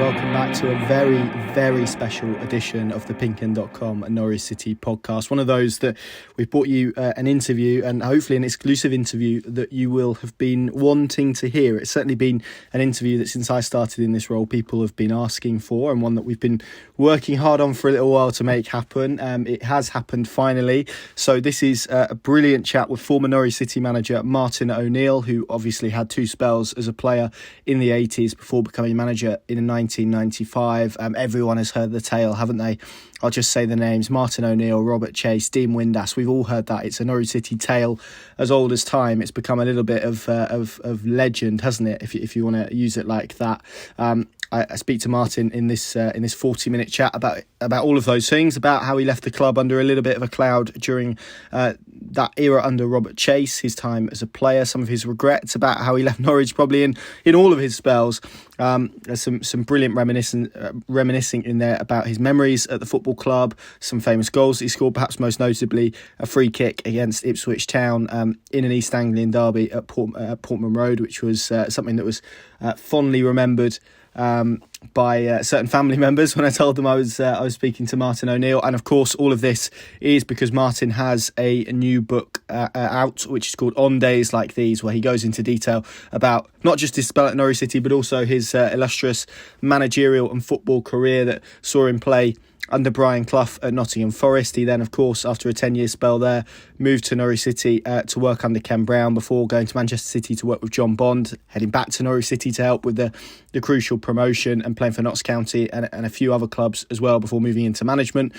welcome back to a very, very special edition of the PinkUn.com and Norwich City podcast. One of those that we've brought you an interview, and hopefully an exclusive interview that you will have been wanting to hear. It's certainly been an interview that since I started in this role, people have been asking for, and one that we've been working hard on for a little while to make happen. It has happened finally. So this is a brilliant chat with former Norwich City manager Martin O'Neill, who obviously had two spells as a player in the 80s before becoming manager in 1995. Everyone has heard the tale, haven't they? I'll just say the names: Martin O'Neill, Robert Chase, Dean Windass. We've all heard that. It's a Norwich City tale as old as time. It's become a little bit of legend, hasn't it? If you want to use it like that. I speak to Martin in this 40-minute chat about all of those things, about how he left the club under a little bit of a cloud during that era under Robert Chase, his time as a player, some of his regrets about how he left Norwich probably in all of his spells. There's some brilliant reminiscing in there about his memories at the football club, some famous goals that he scored, perhaps most notably a free kick against Ipswich Town in an East Anglian derby at Portman Road, which was something that was fondly remembered by certain family members when I told them I was speaking to Martin O'Neill. And of course all of this is because Martin has a new book out, which is called On Days Like These, where he goes into detail about not just his spell at Norwich City but also his illustrious managerial and football career that saw him play under Brian Clough at Nottingham Forest. He then, of course, after a 10-year spell there, moved to Norwich City to work under Ken Brown before going to Manchester City to work with John Bond, heading back to Norwich City to help with the crucial promotion and playing for Notts County and a few other clubs as well before moving into management,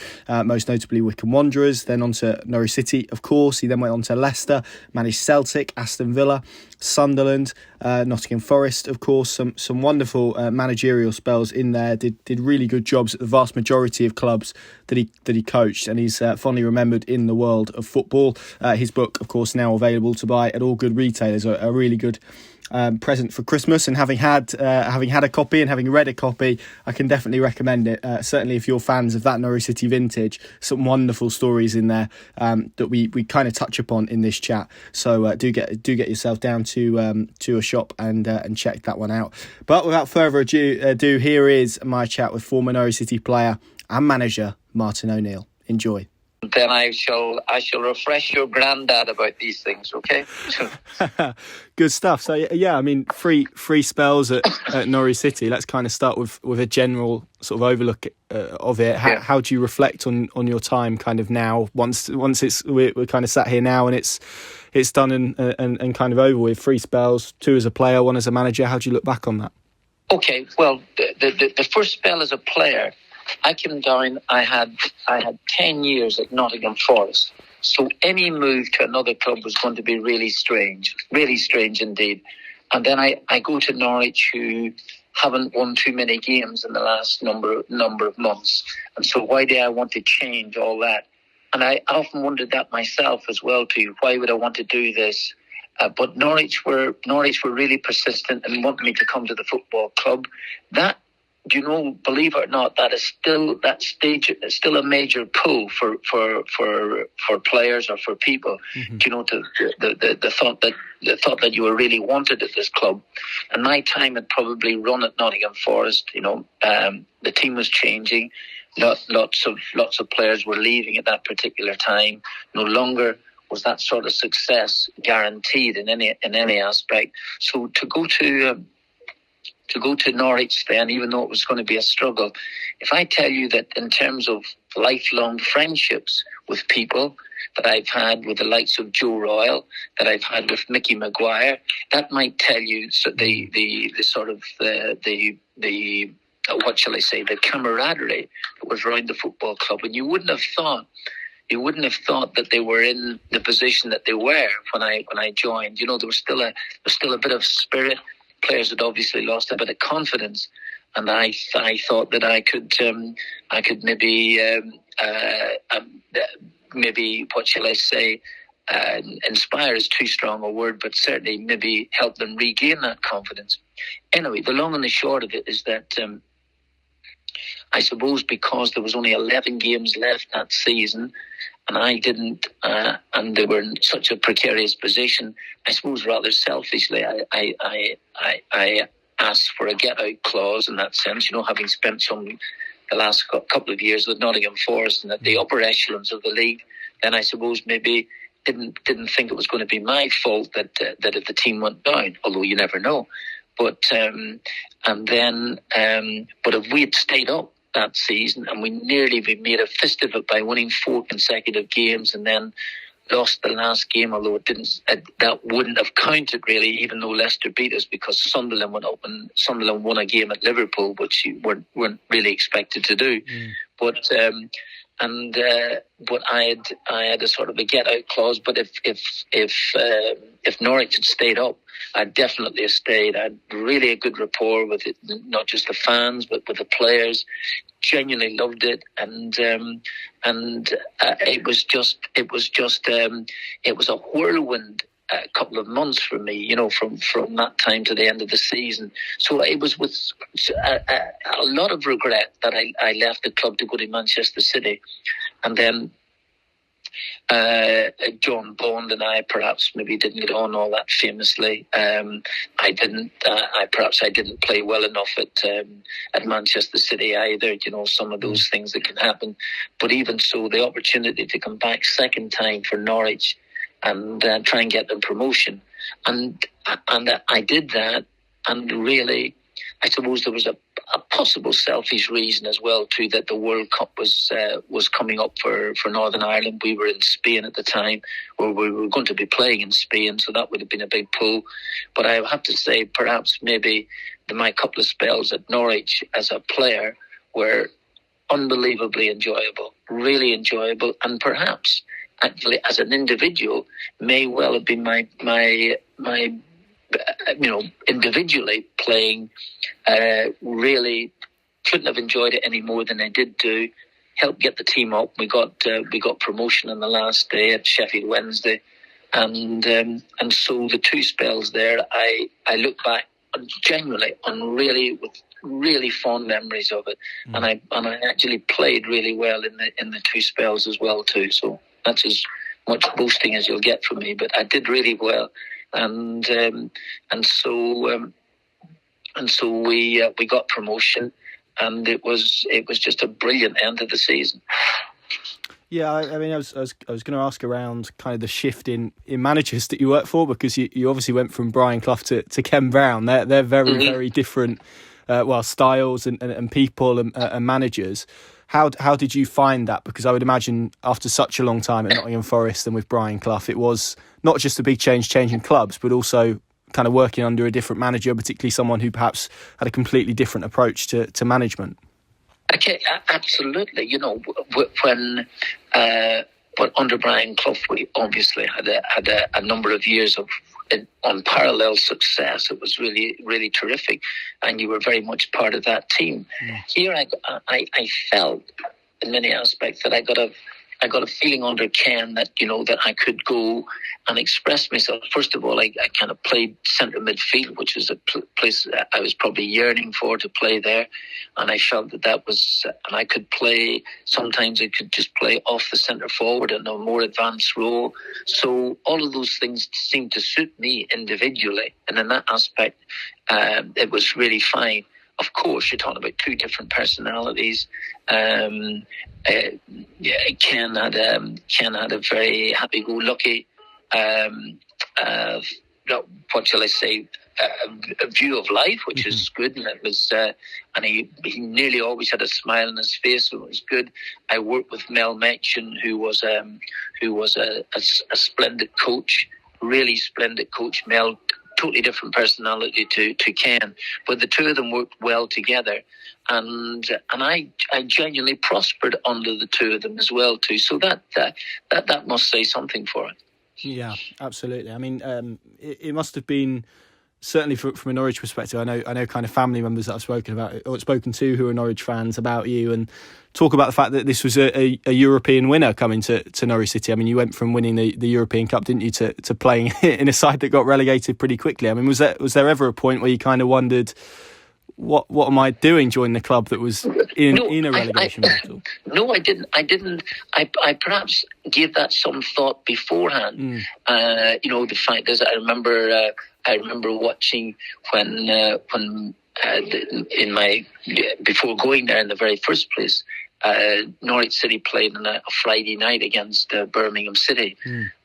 most notably Wycombe Wanderers, then on to Norwich City, of course. He then went on to Leicester, managed Celtic, Aston Villa, Sunderland, Nottingham Forest, of course. Some wonderful managerial spells in there. Did really good jobs at the vast majority of clubs that he coached, and he's fondly remembered in the world of football. His book, of course, now available to buy at all good retailers. A really good present for Christmas, and having had a copy and having read a copy, I can definitely recommend it. Certainly if you're fans of that Norwich City vintage, some wonderful stories in there that we kind of touch upon in this chat. So do get yourself down to a shop and check that one out. But without further ado, here is my chat with former Norwich City player and manager Martin O'Neill. Enjoy. Then I shall refresh your granddad about these things, okay? Good stuff. So yeah, I mean, three spells at Norwich City. Let's kind of start with a general sort of overlook of it. How do you reflect on your time kind of now? Once we're kind of sat here now and it's done and kind of over with. 3 spells, 2 as a player, 1 as a manager. How do you look back on that? Okay, well, the first spell as a player, I came down, I had 10 years at Nottingham Forest. So any move to another club was going to be really strange indeed. And then I go to Norwich, who haven't won too many games in the last number of months. And so why do I want to change all that? And I often wondered that myself as well too. Why would I want to do this? But Norwich were really persistent and wanted me to come to the football club. That, do you know, believe it or not, that still a major pull for players or for people. Mm-hmm. Do you know, the thought that you were really wanted at this club. And my time had probably run at Nottingham Forest. You know, the team was changing. Lots of players were leaving at that particular time. No longer was that sort of success guaranteed in any aspect. So to go to Norwich then, even though it was going to be a struggle, if I tell you that in terms of lifelong friendships with people that I've had with the likes of Joe Royle, that I've had with Mickey Maguire, that might tell you the sort of the what shall I say, the camaraderie that was around the football club. And you wouldn't have thought that they were in the position that they were when I joined. You know, there was still a bit of spirit. Players had obviously lost a bit of confidence, and I thought that I could maybe what shall I say, inspire is too strong a word, but certainly maybe help them regain that confidence. Anyway, the long and the short of it is that I suppose because there was only 11 games left that season, and I didn't, and they were in such a precarious position, I suppose rather selfishly, I asked for a get-out clause in that sense, having spent the last couple of years with Nottingham Forest and at the upper echelons of the league, then I suppose maybe didn't think it was going to be my fault that if the team went down, although you never know. But but if we had stayed up that season and we made a fist of it by winning 4 consecutive games and then lost the last game, although that wouldn't have counted really, even though Leicester beat us, because Sunderland went up and Sunderland won a game at Liverpool, which you weren't really expected to do. But I had a sort of a get out clause. But if Norwich had stayed up, I'd definitely have stayed. I had really a good rapport with it, not just the fans but with the players. Genuinely loved it, and it was a whirlwind couple of months for me, from that time to the end of the season. So it was with a lot of regret that I left the club to go to Manchester City, and then John Bond and I perhaps maybe didn't get on all that famously. I didn't play well enough at Manchester City either. Some of those things that can happen. But even so, the opportunity to come back second time for Norwich and try and get them promotion, and I did that. And really, I suppose there was a possible selfish reason as well too, that the World Cup was coming up for Northern Ireland. We were in Spain at the time, or we were going to be playing in Spain, so that would have been a big pull. But I have to say, perhaps maybe my couple of spells at Norwich as a player were unbelievably enjoyable, really enjoyable, and perhaps actually as an individual may well have been my individually playing, really couldn't have enjoyed it any more than I did do. Helped get the team up. We got promotion on the last day at Sheffield Wednesday, and so the 2 spells there, I look back genuinely on with really fond memories of it, and I actually played really well in the 2 spells as well too. So that's as much boasting as you'll get from me, but I did really well. And so we got promotion, and it was just a brilliant end of the season. Yeah, I mean, I was going to ask around kind of the shift in managers that you work for, because you obviously went from Brian Clough to Ken Brown. They're very very different, styles and people and managers. How did you find that? Because I would imagine after such a long time at Nottingham Forest and with Brian Clough, it was not just a big changing clubs, but also kind of working under a different manager, particularly someone who perhaps had a completely different approach to management. Okay, absolutely. When under Brian Clough, we obviously had a number of years of unparalleled success. It was really, really terrific, and you were very much part of that team. Here, I felt in many aspects that I got a feeling under Ken that that I could go and express myself. First of all, I kind of played centre midfield, which was a place I was probably yearning for to play there, and I felt that was, and I could play. Sometimes I could just play off the centre forward in a more advanced role. So all of those things seemed to suit me individually, and in that aspect, it was really fine. Of course, you're talking about 2 different personalities. Ken had a very happy-go-lucky, what shall I say, a view of life, which is good, and it was, and he nearly always had a smile on his face, so it was good. I worked with Mel Metchin, who was a splendid coach, really splendid coach. Mel, totally different personality to Ken, but the 2 of them worked well together, and I genuinely prospered under the 2 of them as well too. So that must say something for it. Yeah, absolutely. I mean, it must have been, certainly from a Norwich perspective. I know kind of family members that I've spoken to who are Norwich fans about you, and talk about the fact that this was a European winner coming to Norwich City. I mean, you went from winning the European Cup, didn't you, to playing in a side that got relegated pretty quickly. I mean, was there ever a point where you kind of wondered, what am I doing joining the club that was in a relegation battle? No, I didn't. I perhaps gave that some thought beforehand. The fact is, I remember watching when before going there in the very first place. Norwich City played on a Friday night against Birmingham City,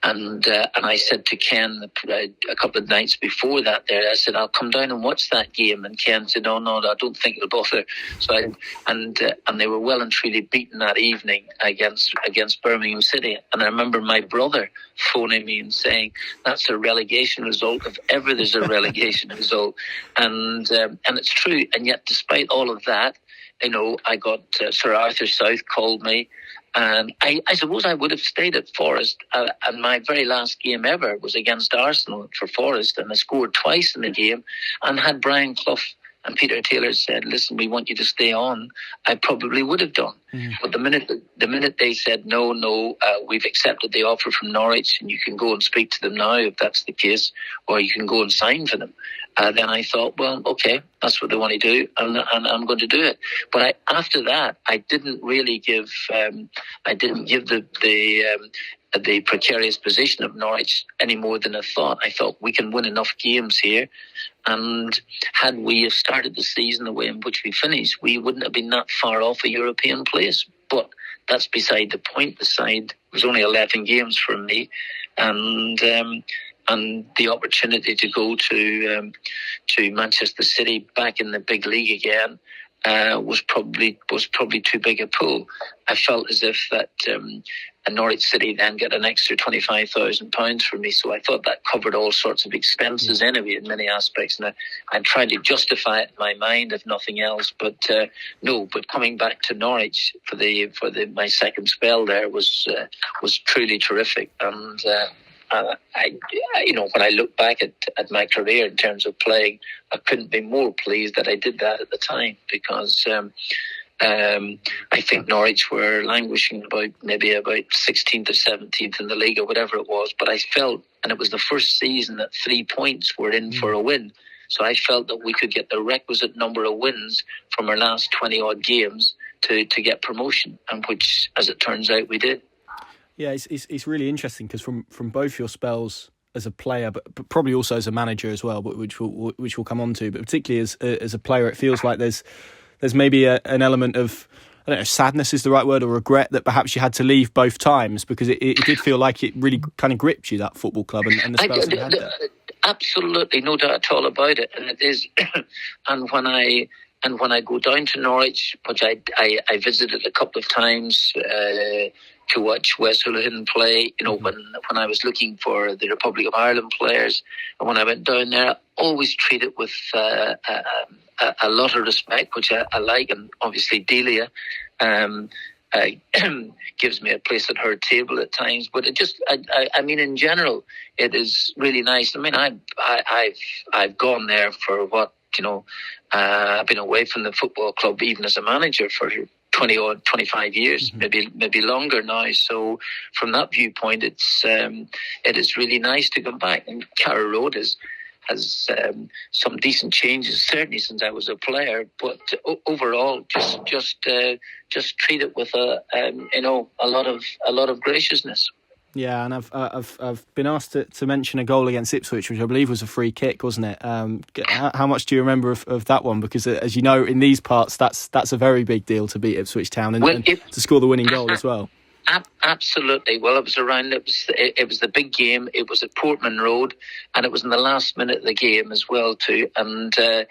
and I said to Ken a couple of nights before that, I said, I'll come down and watch that game, and Ken said, no, I don't think it'll bother. So and they were well and truly beaten that evening against Birmingham City, and I remember my brother phoning me and saying, that's a relegation result if ever there's a relegation result, and it's true. And yet, despite all of that, I got Sir Arthur South called me, and I suppose I would have stayed at Forest. And my very last game ever was against Arsenal for Forest, and I scored twice in the game. And had Brian Clough and Peter Taylor said, listen, we want you to stay on, I probably would have done. But the minute they said, no, we've accepted the offer from Norwich, and you can go and speak to them now if that's the case, or you can go and sign for them. Then I thought, well, okay, that's what they want to do, and I'm going to do it. But after that, I didn't really give the precarious position of Norwich any more than a thought. I thought we can win enough games here, and had we started the season the way in which we finished, we wouldn't have been that far off a European place. But that's beside the point. It was only 11 games for me, and the opportunity to go to Manchester City back in the big league again was probably too big a pull. I felt as if that Norwich City then get an extra £25,000 from me, so I thought that covered all sorts of expenses anyway in many aspects, and I tried to justify it in my mind if nothing else. But But coming back to Norwich for my second spell there was truly terrific, and. When I look back at my career in terms of playing, I couldn't be more pleased that I did that at the time, because I think Norwich were languishing about 16th or 17th in the league or whatever it was. But I felt, and it was the first season that 3 points were in for a win. So I felt that we could get the requisite number of wins from our last 20-odd games to get promotion, and which, as it turns out, we did. Yeah, it's really interesting because from both your spells as a player, but probably also as a manager as well, but which we'll come on to. But particularly as a player, it feels like there's maybe an element of, I don't know, sadness is the right word, or regret that perhaps you had to leave both times, because it did feel like it really kind of gripped you, that football club and the spells you had there. Absolutely, no doubt at all about it, and it is. And when I go down to Norwich, which I visited a couple of times to watch West Houlihan play, when I was looking for the Republic of Ireland players, and when I went down there, I always treated with a lot of respect, which I like, and obviously Delia gives me a place at her table at times. But it just, I mean, in general, it is really nice. I mean, I've gone there for what, I've been away from the football club even as a manager for 20 or 25 years, maybe longer now. So from that viewpoint, it is really nice to come back. And Carrow Road has some decent changes, certainly since I was a player. But overall, just treat it with a lot of graciousness. Yeah, and I've been asked to mention a goal against Ipswich, which I believe was a free kick, wasn't it? How much do you remember of that one? Because as you know, in these parts, that's a very big deal to beat Ipswich Town and to score the winning goal as well. Absolutely. Well, it was the big game. It was at Portman Road, and it was in the last minute of the game as well too. And I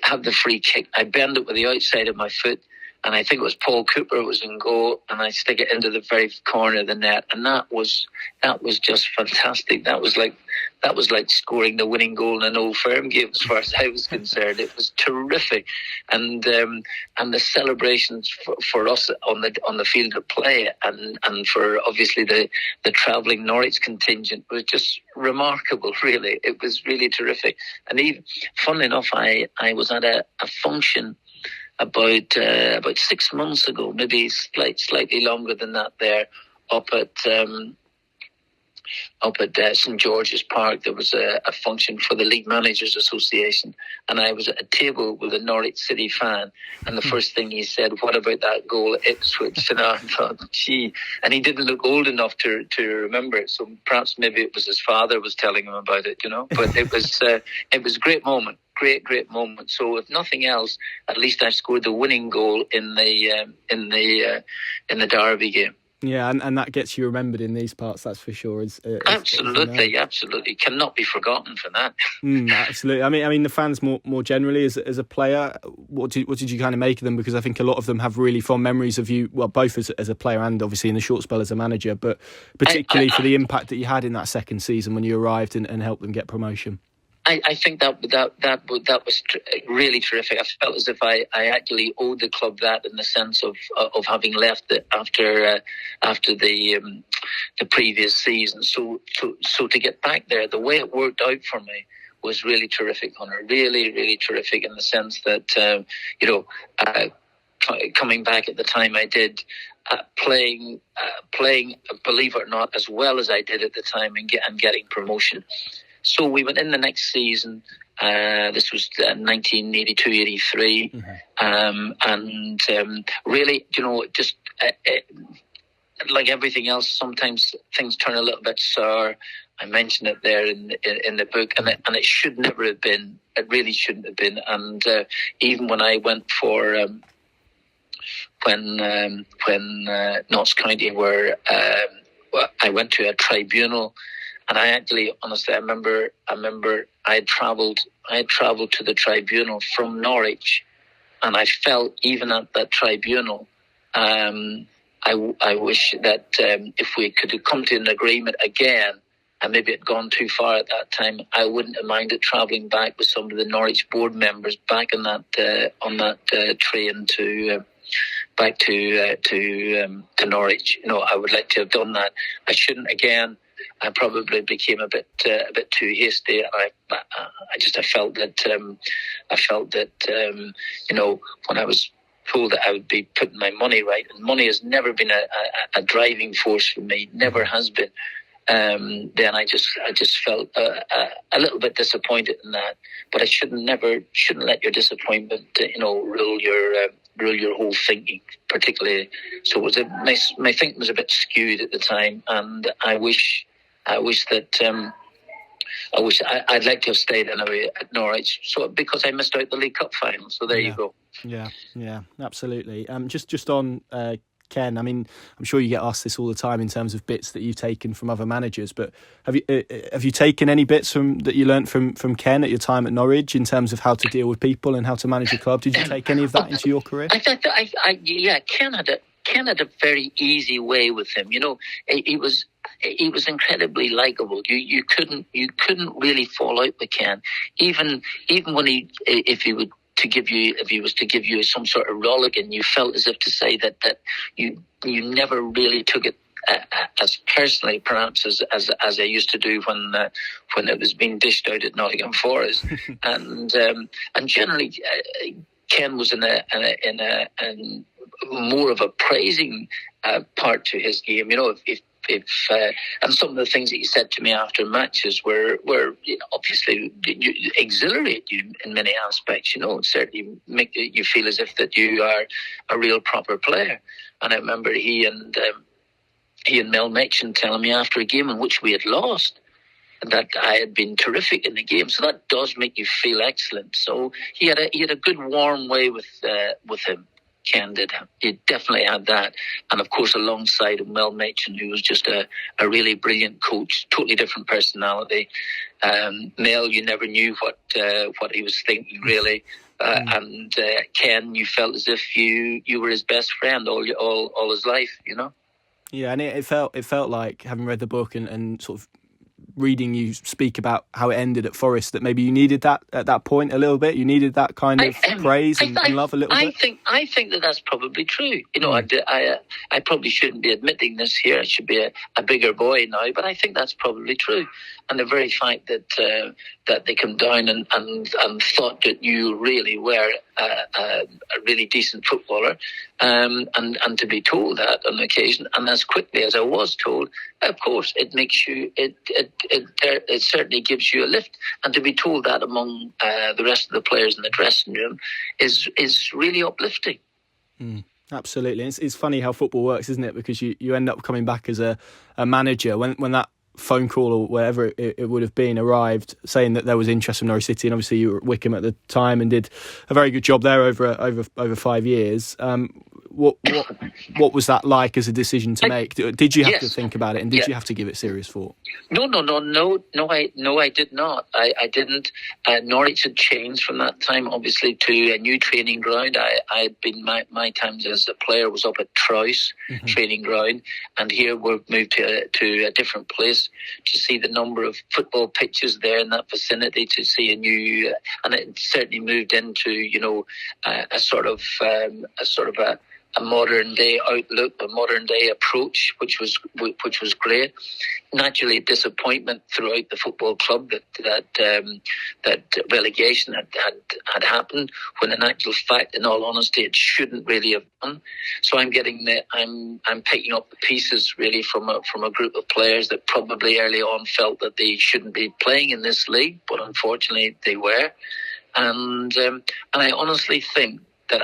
had the free kick. I bend it with the outside of my foot, and I think it was Paul Cooper was in goal, and I stick it into the very corner of the net, and that was just fantastic. That was like scoring the winning goal in an Old Firm game, as far as I was concerned. It was terrific, and the celebrations for us on the field of play, and for obviously the travelling Norwich contingent was just remarkable. Really, it was really terrific. And even, funnily enough, I was at a function about 6 months ago, maybe slightly longer than that, there up at up at St George's Park. There was a function for the League Managers Association, and I was at a table with a Norwich City fan, and the first thing he said, "What about that goal at Ipswich?" And I thought, gee, and he didn't look old enough to remember it, so perhaps maybe it was his father was telling him about it, but it was a great moment. Great moment. So if nothing else, at least I scored the winning goal in the Derby game. Yeah, and that gets you remembered in these parts, that's for sure. Absolutely. Cannot be forgotten for that. Absolutely. I mean, the fans more generally as a player, what did you kind of make of them? Because I think a lot of them have really fond memories of you, well, both as a player and obviously in the short spell as a manager, but particularly for the impact that you had in that second season when you arrived and helped them get promotion. I think that was really terrific. I felt as if I actually owed the club that, in the sense of having left it after the previous season. So to get back there, the way it worked out for me was really terrific, Hunter. Really terrific, in the sense that coming back at the time I did, playing, believe it or not, as well as I did at the time, and getting promotion. So we went in the next season. This was 1982-83, and really, just like everything else, sometimes things turn a little bit sour. I mentioned it there in the book, and it should never have been. It really shouldn't have been. And even when I went for when Notts County were, I went to a tribunal. And I actually, honestly, I remember I had travelled to the tribunal from Norwich, and I felt, even at that tribunal, I wish that if we could have come to an agreement again, and maybe it had gone too far at that time, I wouldn't have minded travelling back with some of the Norwich board members back on that train to back to Norwich. I would like to have done that. I shouldn't again. I probably became a bit too hasty, and I felt that when I was told that I would be putting my money right, and money has never been a driving force for me, never has been. Then I just felt a little bit disappointed in that. But I shouldn't let your disappointment rule your whole thinking, particularly. So my thinking was a bit skewed at the time, and I wish that I'd like to have stayed anyway at Norwich. So because I missed out the League Cup final. So there you go. Yeah, absolutely. Just on Ken, I mean, I'm sure you get asked this all the time in terms of bits that you've taken from other managers, but have you taken any bits that you learnt from Ken at your time at Norwich in terms of how to deal with people and how to manage a club? Did you take any of that into your career? Ken had a very easy way with him. He was incredibly likable. You couldn't really fall out with Ken, even when if he was to give you some sort of rollicking, you felt as if to say that you never really took it as personally, perhaps as I used to do when it was being dished out at Nottingham Forest, and generally Ken was in a more of a praising part to his game. And some of the things that he said to me after matches were obviously exhilarate you in many aspects. Certainly make you feel as if that you are a real proper player. And I remember he and Mel Mitchin telling me after a game in which we had lost that I had been terrific in the game. So that does make you feel excellent. So he had a good warm way with him. Ken did. He definitely had that. And of course, alongside him, Mel Mitchin, who was just a really brilliant coach, totally different personality. Mel, you never knew what he was thinking, really. And Ken, you felt as if you were his best friend all his life, Yeah, and it felt like, having read the book and sort of reading you speak about how it ended at Forest, that maybe you needed that at that point a little bit. You needed that kind of praise and love a little bit. I think that's probably true. I probably shouldn't be admitting this here. I should be a bigger boy now, but I think that's probably true. And the very fact that they come down and thought that you really were a really decent footballer, and to be told that on occasion, and as quickly as I was told, of course, it makes you, it certainly gives you a lift, and to be told that among the rest of the players in the dressing room is really uplifting. Absolutely. It's funny how football works, isn't it? Because you end up coming back as a manager when that phone call or whatever it would have been arrived saying that there was interest from Norwich City, and obviously you were at Wickham at the time and did a very good job there over 5 years. What was that like as a decision to make? Did you have to think about it, and did you have to give it serious thought? No, I did not. I didn't. Norwich had changed from that time, obviously, to a new training ground. I had been, my times as a player was up at Troyes training ground, and here we've moved to a different place to see the number of football pitches there in that vicinity, to see a new, and it certainly moved into, a sort of a modern day outlook, a modern day approach, which was great. Naturally, disappointment throughout the football club that relegation had happened, when in actual fact, in all honesty, it shouldn't really have done. So I'm picking up the pieces really from a group of players that probably early on felt that they shouldn't be playing in this league, but unfortunately they were, and I honestly think that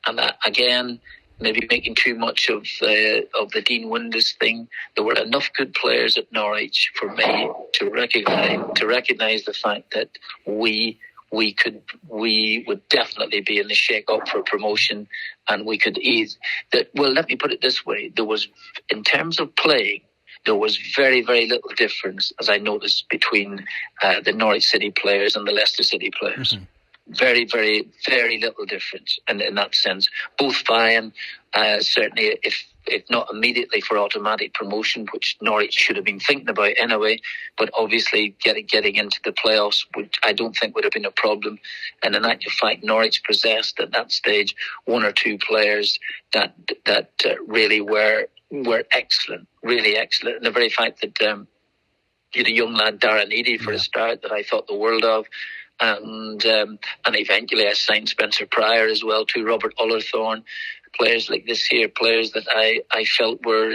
and that, again, maybe making too much of the Dean Windass thing, there were enough good players at Norwich for me to recognise the fact that we would definitely be in the shake-up for promotion, and we could ease that. Well, let me put it this way: there was, in terms of playing, there was very, very little difference, as I noticed, between the Norwich City players and the Leicester City players. Very, very, very little difference, and in that sense, both vying certainly, if not immediately, for automatic promotion, which Norwich should have been thinking about anyway. But obviously, getting into the playoffs, which I don't think would have been a problem. And in actual fact, Norwich possessed at that stage one or two players that really were excellent, really excellent. And the very fact that you had a young lad, Darren Eady, for a start, that I thought the world of. And eventually I signed Spencer Pryor as well, to Robert Ullerthorne, players like this here, players that I felt were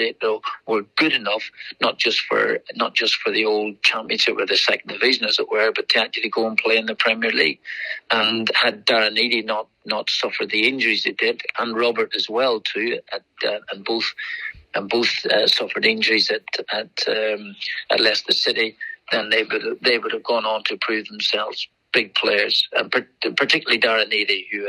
good enough, not just for the old Championship or the second division, as it were, but to actually go and play in the Premier League. And had Darren Eady not suffered the injuries he did, and Robert as well too, and both suffered injuries at Leicester City, then they would have gone on to prove themselves big players, and particularly Darren Eady, who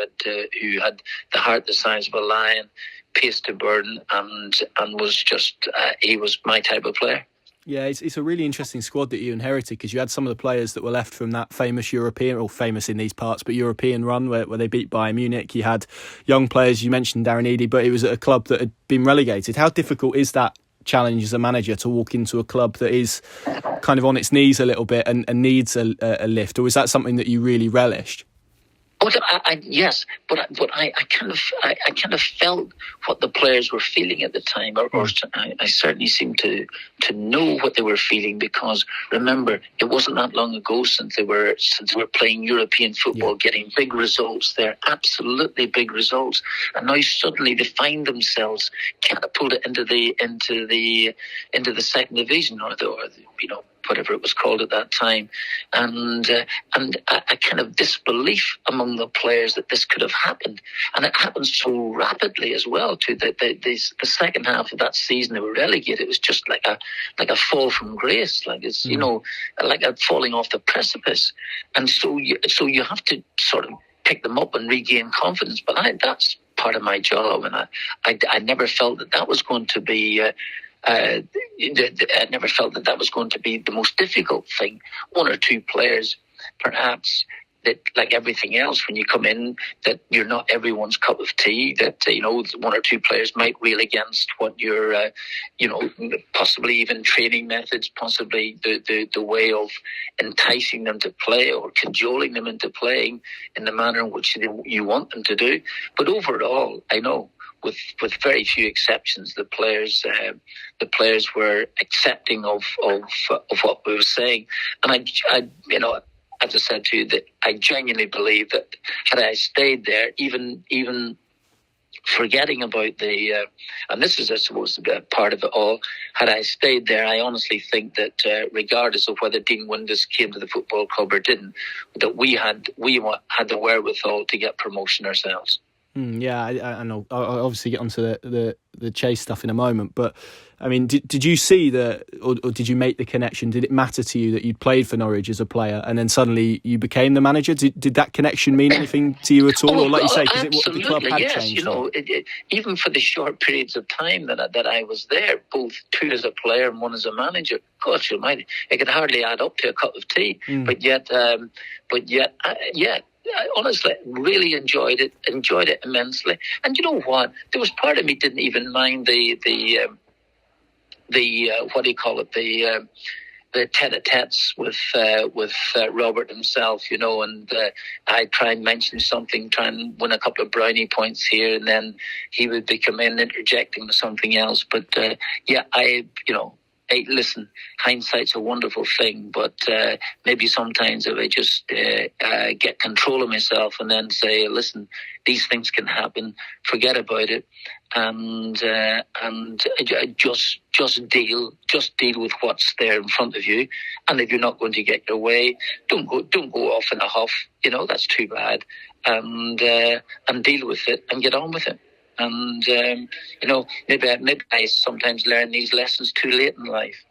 had the heart the size of a lion, pace to burn, and was just he was my type of player. Yeah, it's a really interesting squad that you inherited, because you had some of the players that were left from that famous European, or famous in these parts, but European run where they beat Bayern Munich. You had young players, you mentioned Darren Eady, but it was at a club that had been relegated. How difficult is that challenge as a manager, to walk into a club that is kind of on its knees a little bit and needs a lift, or is that something that you really relished? But yes, but I kind of felt what the players were feeling at the time, or I certainly seemed to know what they were feeling, because remember, it wasn't that long ago since they were playing European football, getting big results there, absolutely big results, and now suddenly they find themselves catapulted into the second division, or whatever it was called at that time, and a kind of disbelief among the players that this could have happened, and it happened so rapidly as well. To the second half of that season, they were relegated. It was just like a fall from grace, like it's like a falling off the precipice, and so you have to sort of pick them up and regain confidence. But that's part of my job, and I never felt that was going to be. I never felt that was going to be the most difficult thing. One or two players, perhaps, that, like everything else, when you come in, that you're not everyone's cup of tea, that, one or two players might reel against what your, possibly even training methods, possibly the way of enticing them to play or cajoling them into playing in the manner in which you want them to do. But overall, I know, with very few exceptions, the players were accepting of what we were saying, and I as I said to you, that I genuinely believe that had I stayed there, even forgetting about and this is, I suppose, part of it all. Had I stayed there, I honestly think that regardless of whether Dean Windass came to the football club or didn't, that we had the wherewithal to get promotion ourselves. Yeah, I know. I'll obviously get onto the Chase stuff in a moment, but I mean, did you see or did you make the connection? Did it matter to you that you'd played for Norwich as a player and then suddenly you became the manager? Did that connection mean anything to you at all? Or like you say, because the club had changed. You know, even for the short periods of time that I was there, both two as a player and one as a manager, gosh almighty, it could hardly add up to a cup of tea. But yet, I honestly really enjoyed it immensely. And you know what? There was part of me didn't even mind the what do you call it, the tete-a-tetes with Robert himself, you know, and I'd try and mention something, try and win a couple of brownie points here, and then he would be come in interjecting with something else. But hey, listen, hindsight's a wonderful thing, but maybe sometimes if I just get control of myself and then say, listen, these things can happen, forget about it, and just deal with what's there in front of you. And if you're not going to get your way, don't go off in a huff. You know, that's too bad, and deal with it and get on with it. And, maybe I sometimes learn these lessons too late in life.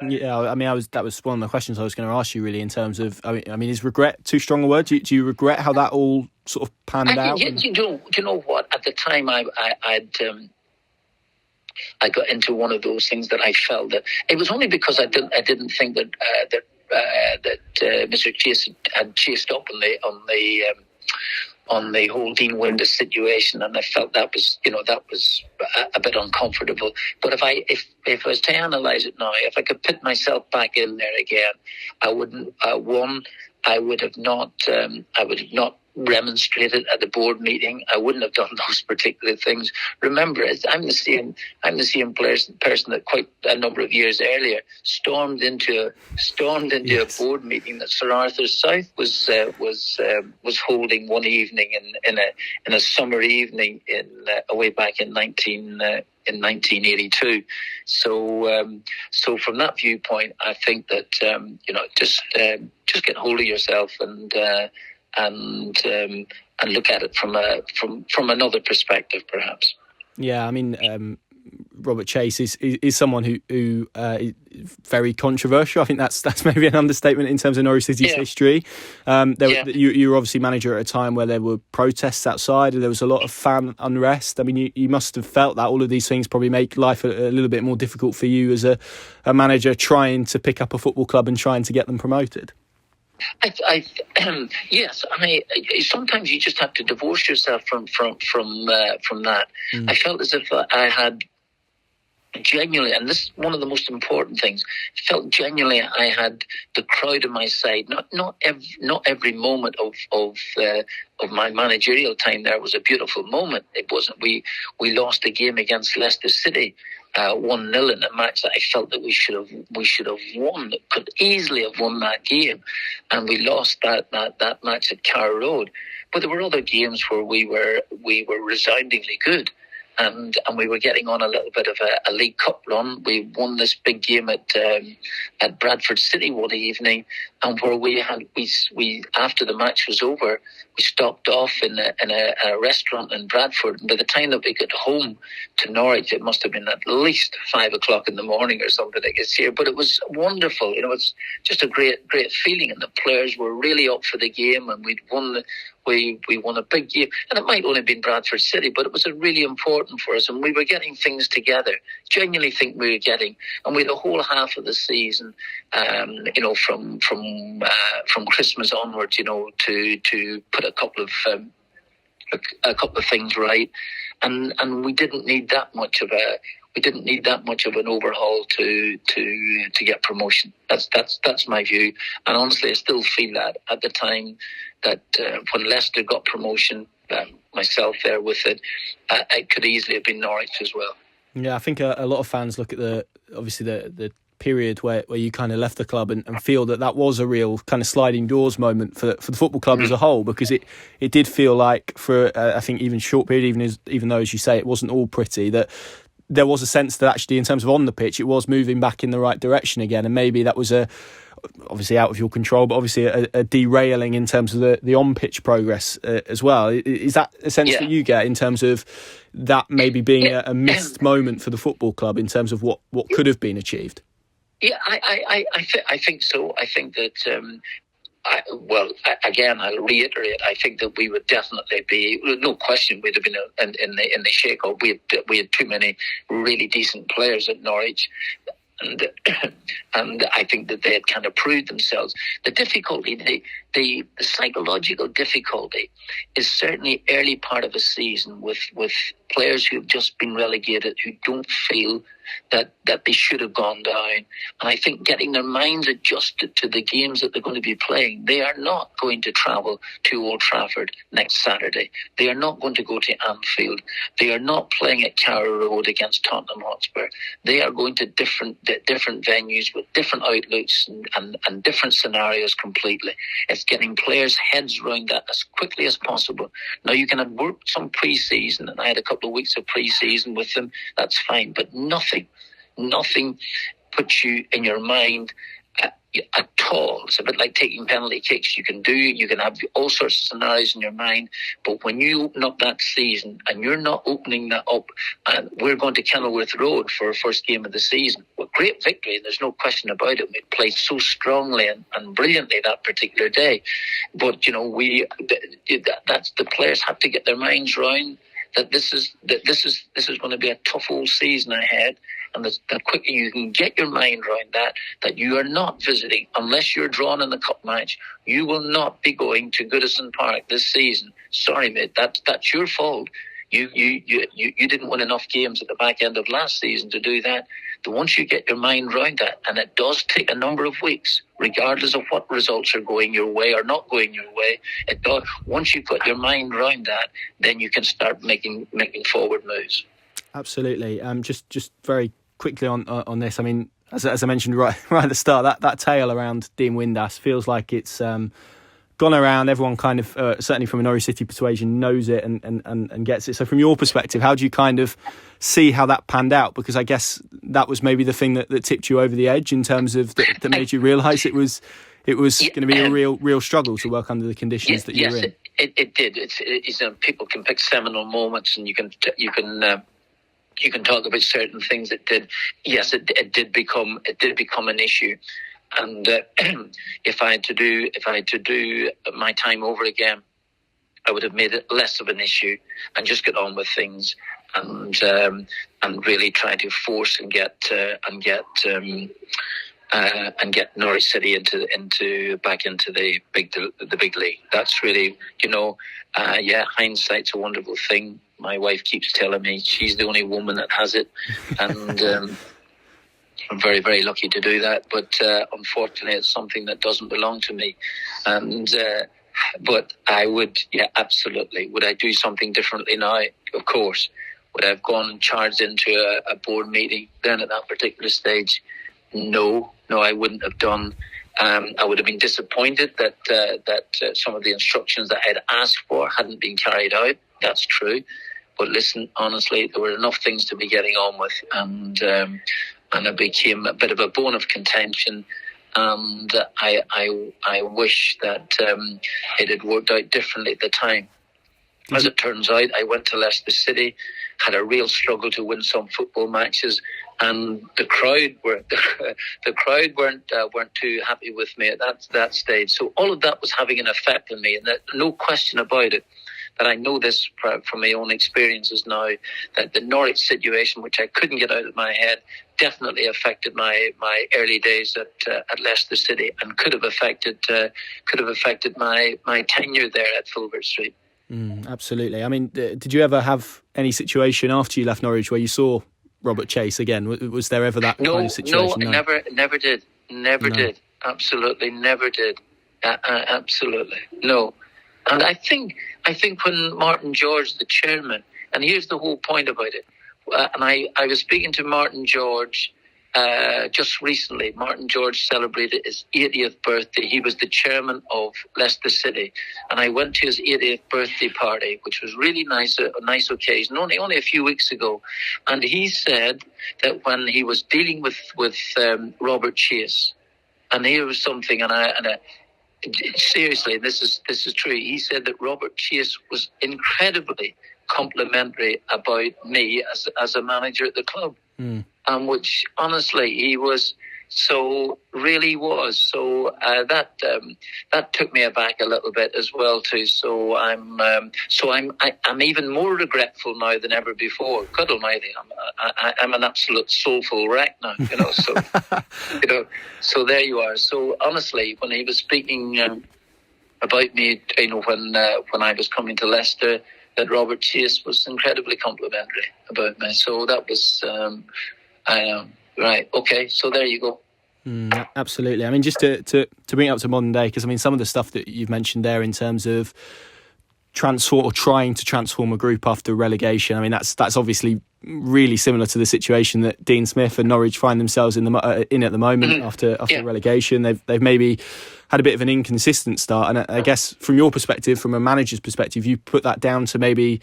Yeah, I mean, that was one of the questions I was going to ask you, really, in terms of, I mean, is regret too strong a word? Do you regret how that all sort of panned out? You know what? At the time, I got into one of those things that I felt that it was only because I didn't think that Mr. Chase had chased up on the whole Dean Windass situation, and I felt that was a bit uncomfortable. But if I was to analyse it now, if I could put myself back in there again, I wouldn't. I would have not remonstrated at the board meeting. I wouldn't have done those particular things. Remember, I'm the same person that quite a number of years earlier stormed into Yes. a board meeting that Sir Arthur South was holding one evening in a summer evening away back in 1982. So from that viewpoint, I think that just get hold of yourself and look at it from another perspective, perhaps. Yeah, I mean, Robert Chase is someone who is very controversial. I think that's maybe an understatement in terms of Norwich City's history. You were obviously manager at a time where there were protests outside and there was a lot of fan unrest. I mean, you must have felt that all of these things probably make life a little bit more difficult for you as a manager trying to pick up a football club and trying to get them promoted. Yes. I mean, sometimes you just have to divorce yourself from that. I felt as if I had genuinely, and this is one of the most important things, felt genuinely I had the crowd on my side. Not every moment of my managerial time there was a beautiful moment. It wasn't. We lost a game against Leicester City, 1-0 in a match that I felt that we should have won. Could easily have won that game, and we lost that match at Carrow Road. But there were other games where we were resoundingly good. And we were getting on a little bit of a League Cup run. We won this big game at Bradford City one evening, and where we after the match was over, we stopped off in a restaurant in Bradford. And by the time that we got home to Norwich, it must have been at least 5 o'clock in the morning or something like this here. But it was wonderful. It's just a great feeling, and the players were really up for the game, and we'd won. We won a big game, and it might only have been Bradford City, but it was really important for us, and we were getting things together. Genuinely think we were getting, and we had the whole half of the season, from Christmas onwards, to put a couple of things right, and we didn't need that much of an overhaul to get promotion. That's my view, and honestly, I still feel that at the time that when Leicester got promotion, myself there with it, it could easily have been Norwich as well. Yeah, I think a lot of fans look at the period where you kind of left the club and feel that was a real kind of sliding doors moment for the football club as a whole, because it did feel like for I think even short period, even though, as you say, it wasn't all pretty, that there was a sense that actually in terms of on the pitch it was moving back in the right direction again, and maybe that was obviously out of your control, but obviously a derailing in terms of the on-pitch progress as well. Is that a sense that you get in terms of that maybe being a missed moment for the football club in terms of what could have been achieved? Yeah, I think so. I think that, again, I'll reiterate, I think that we would definitely be, no question, we'd have been in the shake-up. We had too many really decent players at Norwich. And I think that they had kind of proved themselves. The difficulty, the psychological difficulty, is certainly early part of a season with players who have just been relegated, who don't feel that they should have gone down. And I think getting their minds adjusted to the games that they're going to be playing. They are not going to travel to Old Trafford next Saturday. They are not going to go to Anfield. They are not playing at Carrow Road against Tottenham Hotspur. They are going to different venues with different outlooks and different scenarios completely. It's getting players' heads around that as quickly as possible. Now, you can have worked some pre-season, and I had a couple of weeks of pre-season with them. That's fine, but nothing puts you in your mind at all. It's a bit like taking penalty kicks. You can have all sorts of scenarios in your mind, but when you open up that season and you're not opening that up, and we're going to Kenilworth Road for our first game of the season, well, great victory, there's no question about it. We played so strongly and brilliantly that particular day, but that's the players have to get their minds round that this is going to be a tough old season ahead. And the quicker you can get your mind around that you are not visiting, unless you're drawn in the cup match, you will not be going to Goodison Park this season. Sorry, mate, that's your fault. You didn't win enough games at the back end of last season to do that. But once you get your mind around that, and it does take a number of weeks, regardless of what results are going your way or not going your way, it does. Once you've got your mind around that, then you can start making forward moves. Absolutely. Just very quickly on this. I mean, as I mentioned right at the start, that tale around Dean Windass feels like it's gone around. Everyone kind of, certainly from a Norwich City persuasion, knows it and gets it. So from your perspective, how do you kind of see how that panned out? Because I guess that was maybe the thing that tipped you over the edge in terms of that made you realise it was going to be a real struggle to work under the conditions that you're in. It did. It's people can pick seminal moments, and you can talk about certain things that did. Yes, it did become an issue. And if I had to do my time over again, I would have made it less of an issue and just get on with things and really try to force and get Norwich City back into the big league. That's really, hindsight's a wonderful thing. My wife keeps telling me she's the only woman that has it, and I'm very, very lucky to do that. But unfortunately, it's something that doesn't belong to me. And but I would, absolutely. Would I do something differently now? Of course. Would I have gone and charged into a board meeting then at that particular stage? No, I wouldn't have done. I would have been disappointed that some of the instructions that I had asked for hadn't been carried out. That's true. But listen, honestly, there were enough things to be getting on with, and it became a bit of a bone of contention. And I wish that it had worked out differently at the time. As it turns out, I went to Leicester City, had a real struggle to win some football matches, and the crowd weren't too happy with me at that stage. So all of that was having an effect on me, and no question about it. That I know this from my own experiences now, that the Norwich situation, which I couldn't get out of my head, definitely affected my early days at Leicester City, and could have affected my tenure there at Fulbert Street. Absolutely. I mean, did you ever have any situation after you left Norwich where you saw Robert Chase again? Was there ever that kind of situation? No, never did. Never did. Absolutely, never did. Absolutely, no. And I think when Martin George, the chairman, and here's the whole point about it, and I was speaking to Martin George just recently, Martin George celebrated his 80th birthday. He was the chairman of Leicester City, and I went to his 80th birthday party, which was really nice, a nice occasion, only a few weeks ago. And he said that when he was dealing with Robert Chase, and here was something, and I seriously, this is true. He said that Robert Chase was incredibly complimentary about me as a manager at the club. Which honestly he was, so really was. So that took me aback a little bit as well too. So I'm even more regretful now than ever before. God Almighty, I'm an absolute soulful wreck now. So so there you are. So honestly, when he was speaking about me, when I was coming to Leicester, that Robert Chase was incredibly complimentary about me. So that was. Right. Okay. So there you go. Absolutely. I mean, just to bring it up to modern day, because I mean, some of the stuff that you've mentioned there in terms of trying to transform a group after relegation. I mean, that's obviously really similar to the situation that Dean Smith and Norwich find themselves in at the moment after relegation. They've maybe had a bit of an inconsistent start, and I guess from your perspective, from a manager's perspective, you put that down to maybe.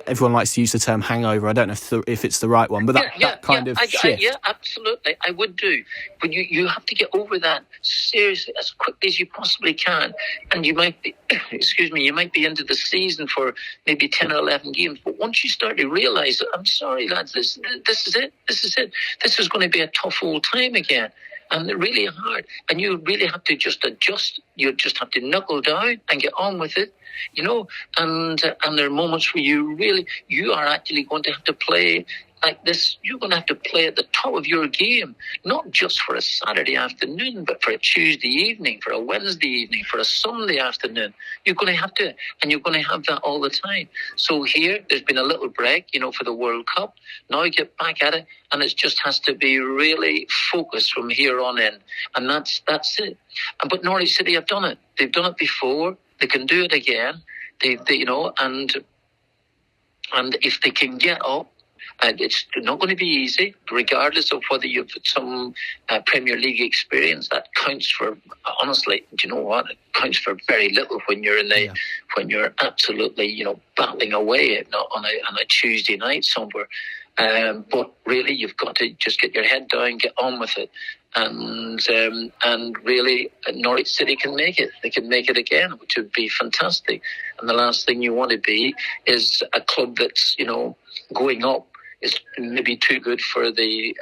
Everyone likes to use the term hangover. I don't know if it's the right one, but that kind of shift. Yeah, absolutely. I would do. But you have to get over that seriously as quickly as you possibly can. And you might be, you might be into the season for maybe 10 or 11 games. But once you start to realise, I'm sorry, lads, this is it. This is going to be a tough old time again. And they're really hard. And you really have to just adjust. You just have to knuckle down and get on with it. And there are moments where you are actually going to have to play like this. You're going to have to play at the top of your game, not just for a Saturday afternoon, but for a Tuesday evening, for a Wednesday evening, for a Sunday afternoon. You're going to have to, and you're going to have that all the time. So here, there's been a little break, for the World Cup. Now you get back at it, and it just has to be really focused from here on in. And that's it. But Norwich City have done it. They've done it before. They can do it again. They and if they can get up, it's not going to be easy, regardless of whether you've some Premier League experience. That counts for, honestly, do you know what? It counts for very little when you're when you're absolutely, battling away on a Tuesday night somewhere. But really, you've got to just get your head down, get on with it. And really, Norwich City can make it. They can make it again, which would be fantastic. And the last thing you want to be is a club that's, going up is maybe too good for the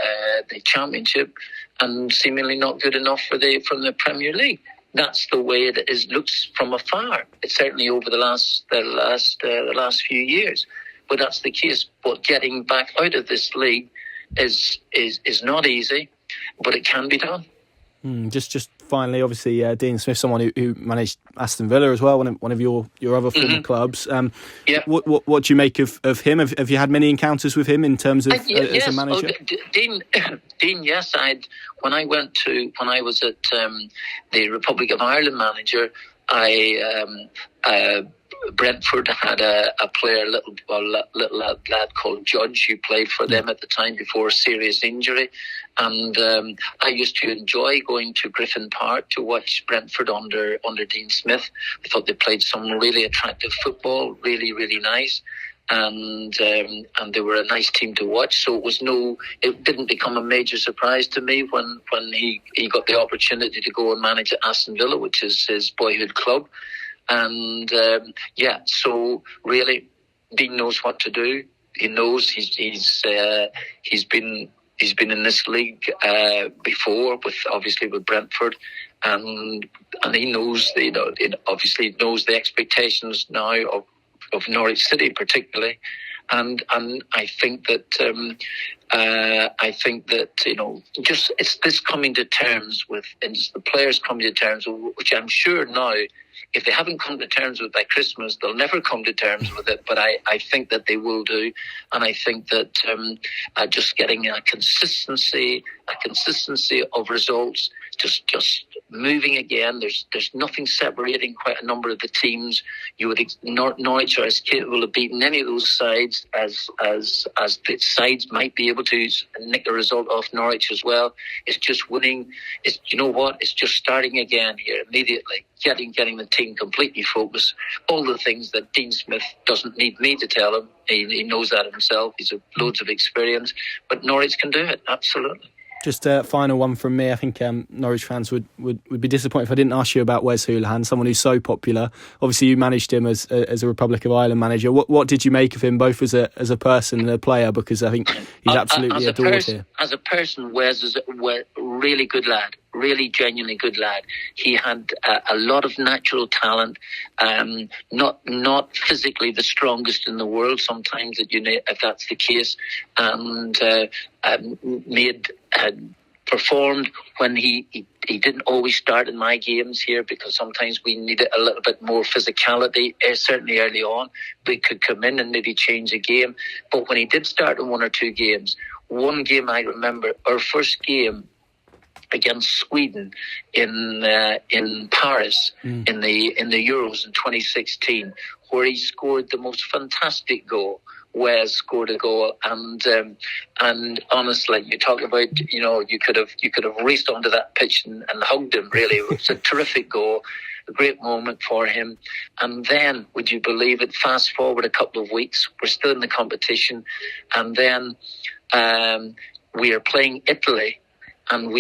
Championship and seemingly not good enough from the Premier League. That's the way it looks from afar. It's certainly over the last few years, but that's the case. But getting back out of this league is not easy. But it can be done. Just finally, obviously, Dean Smith, someone who managed Aston Villa as well, one of your other former clubs. What do you make of him? Have you had many encounters with him in terms of as a manager? Dean, yes. When I was at the Republic of Ireland manager, Brentford had a player, a little lad called Judge, who played for them at the time before a serious injury. And I used to enjoy going to Griffin Park to watch Brentford under Dean Smith. I thought they played some really attractive football, really, really nice. And they were a nice team to watch. So it didn't become a major surprise to me when he got the opportunity to go and manage at Aston Villa, which is his boyhood club. And so really, Dean knows what to do. He knows he's been in this league before, with Brentford, and he knows obviously knows the expectations now of Norwich City particularly, and I think that just it's this coming to terms with, and it's the players coming to terms, which I'm sure now if they haven't come to terms with it by Christmas, they'll never come to terms with it. But I think that they will do, and I think that just getting a consistency of results, just moving again. There's nothing separating quite a number of the teams. Norwich are as capable of beating any of those sides as the sides might be able to nick a result off Norwich as well. It's just winning. It's just starting again here immediately. Getting the team completely focused. All the things that Dean Smith doesn't need me to tell him. He knows that himself. He's had loads of experience. But Norwich can do it, absolutely. Just a final one from me. I think Norwich fans would be disappointed if I didn't ask you about Wes Hoolahan, someone who's so popular. Obviously, you managed him as a Republic of Ireland manager. What did you make of him, both as a person and a player? Because I think he's absolutely adored here. As a person, Wes is a really good lad. Really genuinely good lad. He had a lot of natural talent, not physically the strongest in the world sometimes, if that's the case, and performed when he didn't always start in my games here, because sometimes we needed a little bit more physicality, certainly early on. We could come in and maybe change a game, but when he did start in one or two games, one game I remember, our first game against Sweden in Paris in the Euros in 2016, where he scored the most fantastic goal. Wes scored a goal, and honestly, you talk about, you could have raced onto that pitch and hugged him. Really, it was a terrific goal, a great moment for him. And then, would you believe it? Fast forward a couple of weeks, we're still in the competition, and then we are playing Italy. And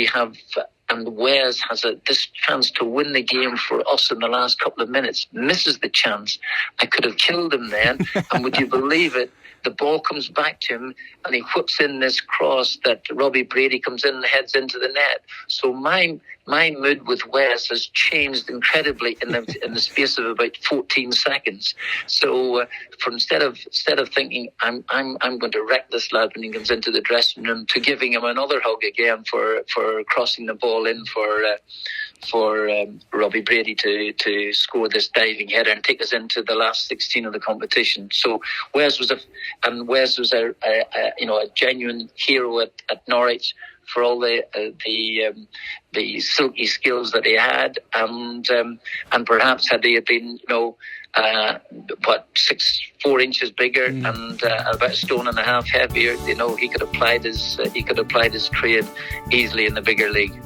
Wes has this chance to win the game for us in the last couple of minutes. Misses the chance. I could have killed him then. And would you believe it? The ball comes back to him, and he whips in this cross that Robbie Brady comes in and heads into the net. So my mood with Wes has changed incredibly in the space of about 14 seconds. So instead of thinking I'm going to wreck this lad when he comes into the dressing room, to giving him another hug again for crossing the ball in for Robbie Brady to score this diving header and take us into the last 16 of the competition. So Wes was a genuine hero at Norwich for all the silky skills that he had, and perhaps had he been 4 inches bigger and about a stone and a half heavier, he could have applied his trade easily in the bigger league.